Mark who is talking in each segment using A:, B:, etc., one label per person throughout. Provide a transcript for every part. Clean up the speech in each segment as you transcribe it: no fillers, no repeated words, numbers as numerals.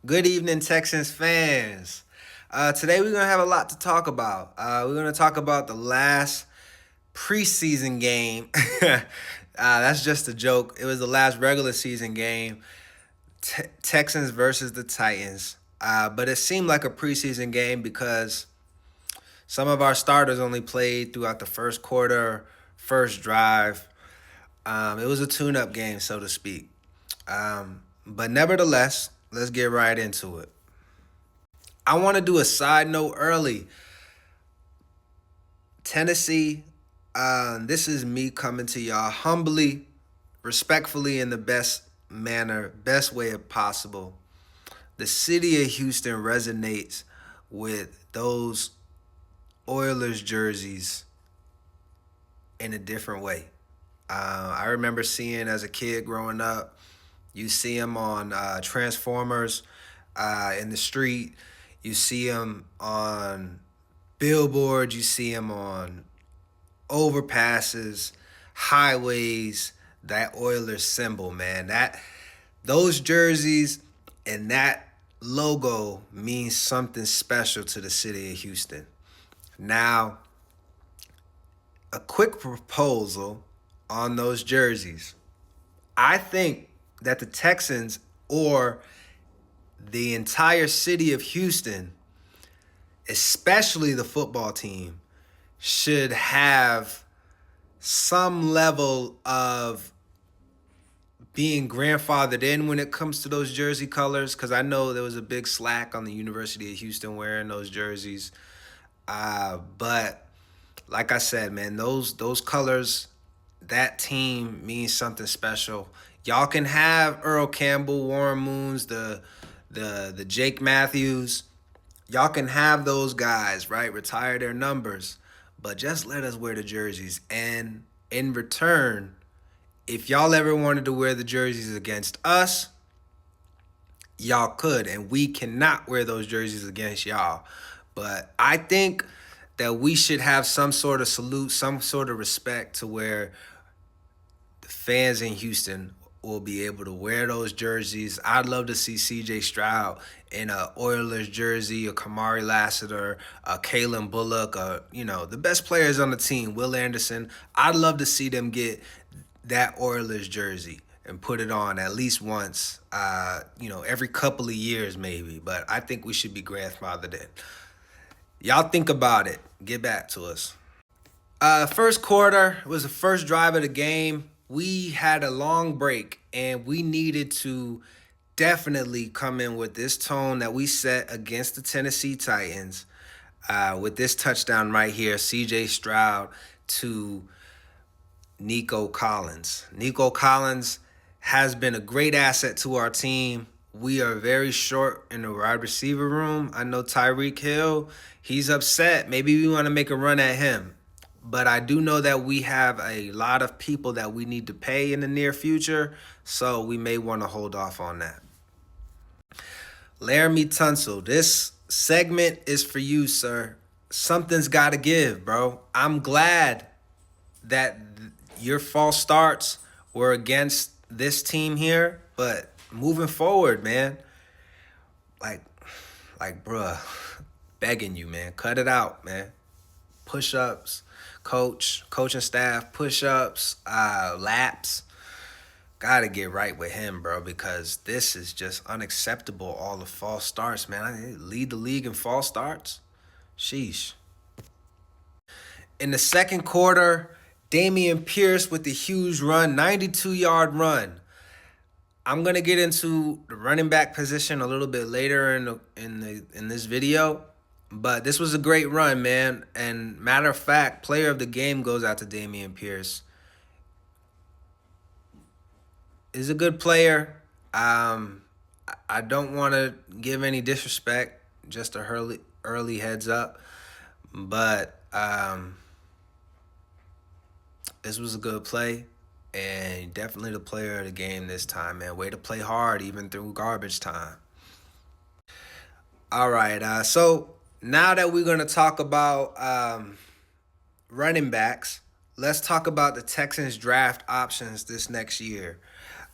A: Good evening, Texans fans. Today we're going to have a lot to talk about. We're going to talk about the last preseason game. That's just a joke. It was the last regular season game, Texans versus the Titans. But it seemed like a preseason game because some of our starters only played throughout the first quarter, first drive. It was a tune-up game, so to speak. But nevertheless, let's get right into it. I want to do a side note early. Tennessee, this is me coming to y'all humbly, respectfully, in the best manner, best way possible. The city of Houston resonates with those Oilers jerseys in a different way. I remember seeing as a kid growing up, you see them on Transformers in the street. You see them on billboards. You see them on overpasses, highways. That Oilers symbol, man. Those jerseys and that logo means something special to the city of Houston. Now, a quick proposal on those jerseys. I think that the Texans or the entire city of Houston, especially the football team, should have some level of being grandfathered in when it comes to those jersey colors, because I know there was a big slack on the University of Houston wearing those jerseys. But like I said, man, those colors, that team means something special. Y'all can have Earl Campbell, Warren Moons, the Jake Matthews. Y'all can have those guys, right? Retire their numbers, but just let us wear the jerseys. And in return, if y'all ever wanted to wear the jerseys against us, y'all could, and we cannot wear those jerseys against y'all. But I think that we should have some sort of salute, some sort of respect to where the fans in Houston will be able to wear those jerseys. I'd love to see C.J. Stroud in a Oilers jersey, a Kamari Lassiter, a Kalen Bullock, the best players on the team, Will Anderson. I'd love to see them get that Oilers jersey and put it on at least once, every couple of years maybe. But I think we should be grandfathered in. Y'all think about it. Get back to us. First quarter was the first drive of the game. We had a long break, and we needed to definitely come in with this tone that we set against the Tennessee Titans with this touchdown right here, C.J. Stroud to Nico Collins. Nico Collins has been a great asset to our team. We are very short in the wide receiver room. I know Tyreek Hill, he's upset. Maybe we want to make a run at him. But I do know that we have a lot of people that we need to pay in the near future, so we may want to hold off on that. Laramie Tunsil, this segment is for you, sir. Something's got to give, bro. I'm glad that your false starts were against this team here, but moving forward, man, bruh, begging you, man, cut it out, man. Push-ups, coaching staff, push-ups, laps. Gotta get right with him, bro, because this is just unacceptable, all the false starts, man. I lead the league in false starts. Sheesh. In the second quarter, Dameon Pierce with the huge run, 92-yard run. I'm gonna get into the running back position a little bit later in this video, but this was a great run, man. And matter of fact, player of the game goes out to Dameon Pierce. He's a good player. I don't want to give any disrespect, just a early heads up, but this was a good play. And definitely the player of the game this time, man. Way to play hard even through garbage time. All right, so now that we're going to talk about running backs, let's talk about the Texans draft options this next year.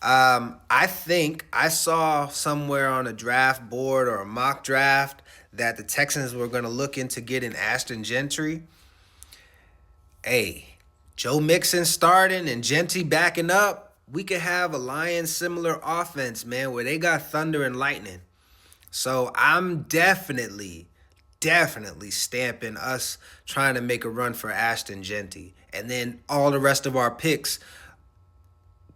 A: I think I saw somewhere on a draft board or a mock draft that the Texans were going to look into getting Ashton Gentry. Hey, Joe Mixon starting and Gentry backing up, we could have a Lions similar offense, man, where they got thunder and lightning. So I'm definitely stamping us trying to make a run for Ashton Gentry. And then all the rest of our picks,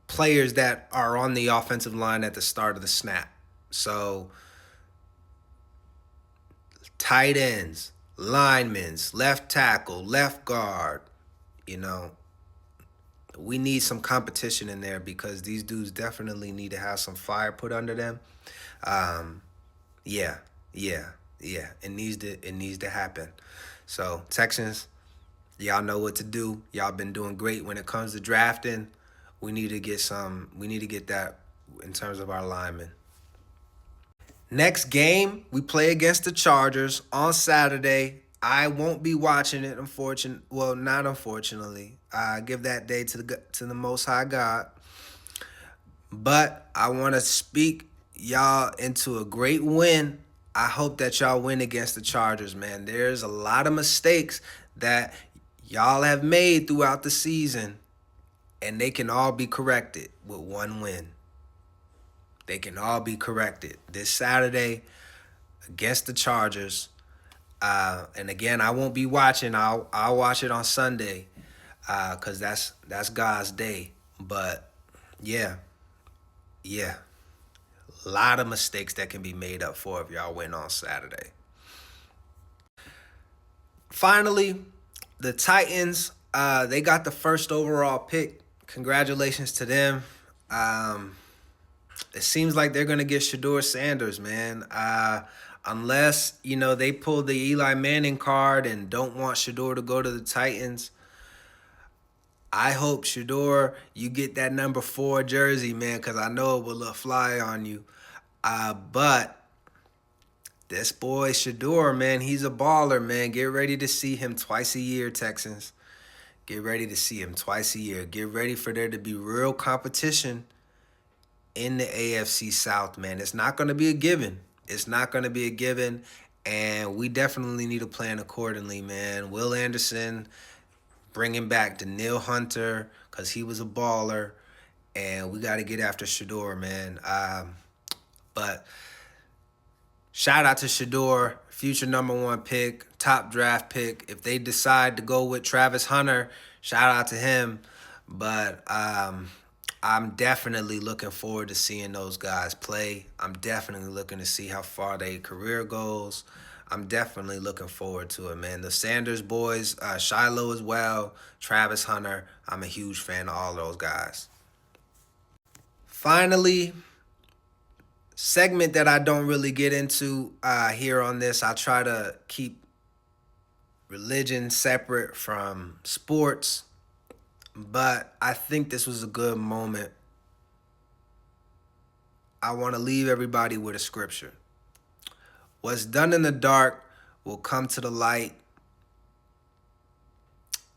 A: players that are on the offensive line at the start of the snap. So tight ends, linemen, left tackle, left guard, you know, we need some competition in there because these dudes definitely need to have some fire put under them. Yeah. It needs to happen. So Texans, y'all know what to do. Y'all been doing great when it comes to drafting. We need to get that in terms of our linemen. Next game, we play against the Chargers on Saturday. I won't be watching it, not unfortunately. I give that day to the Most High God. But I want to speak y'all into a great win. I hope that y'all win against the Chargers, man. There's a lot of mistakes that y'all have made throughout the season, and they can all be corrected with one win. They can all be corrected this Saturday against the Chargers. And again, I won't be watching. I'll watch it on Sunday because that's God's day. But yeah, a lot of mistakes that can be made up for if y'all win on Saturday. Finally, the Titans, they got the first overall pick. Congratulations to them. It seems like they're going to get Shedeur Sanders, man. Unless, they pull the Eli Manning card and don't want Shedeur to go to the Titans. I hope, Shedeur, you get that number 4 jersey, man, because I know it will look fly on you. But this boy, Shedeur, man, he's a baller, man. Get ready to see him twice a year, Texans. Get ready to see him twice a year. Get ready for there to be real competition in the AFC South, man. It's not going to be a given. And we definitely need to plan accordingly, man. Will Anderson, bringing back Daniil Hunter because he was a baller. And we got to get after Shedeur, man. But shout out to Shedeur, future number 1 pick, top draft pick. If they decide to go with Travis Hunter, shout out to him. But I'm definitely looking forward to seeing those guys play. I'm definitely looking to see how far their career goes. I'm definitely looking forward to it, man. The Sanders boys, Shiloh as well, Travis Hunter, I'm a huge fan of all those guys. Finally, segment that I don't really get into here on this, I try to keep religion separate from sports. But I think this was a good moment. I want to leave everybody with a scripture. What's done in the dark will come to the light.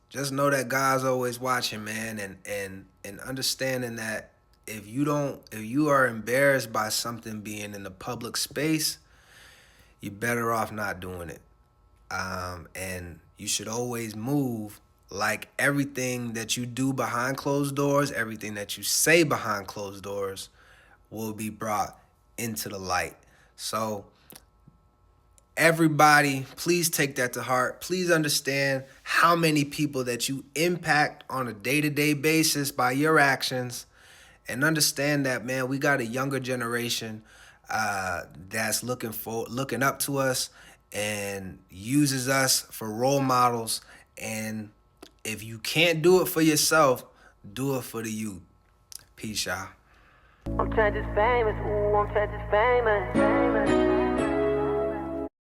A: Just know that God's always watching, man, and understanding that if you are embarrassed by something being in the public space, you're better off not doing it. And you should always move like everything that you do behind closed doors, everything that you say behind closed doors will be brought into the light. So everybody, please take that to heart. Please understand how many people that you impact on a day-to-day basis by your actions. And understand that, man, we got a younger generation that's looking up to us and uses us for role models. And if you can't do it for yourself, do it for the youth. Peace, y'all. I'm just famous. Ooh, I'm just famous.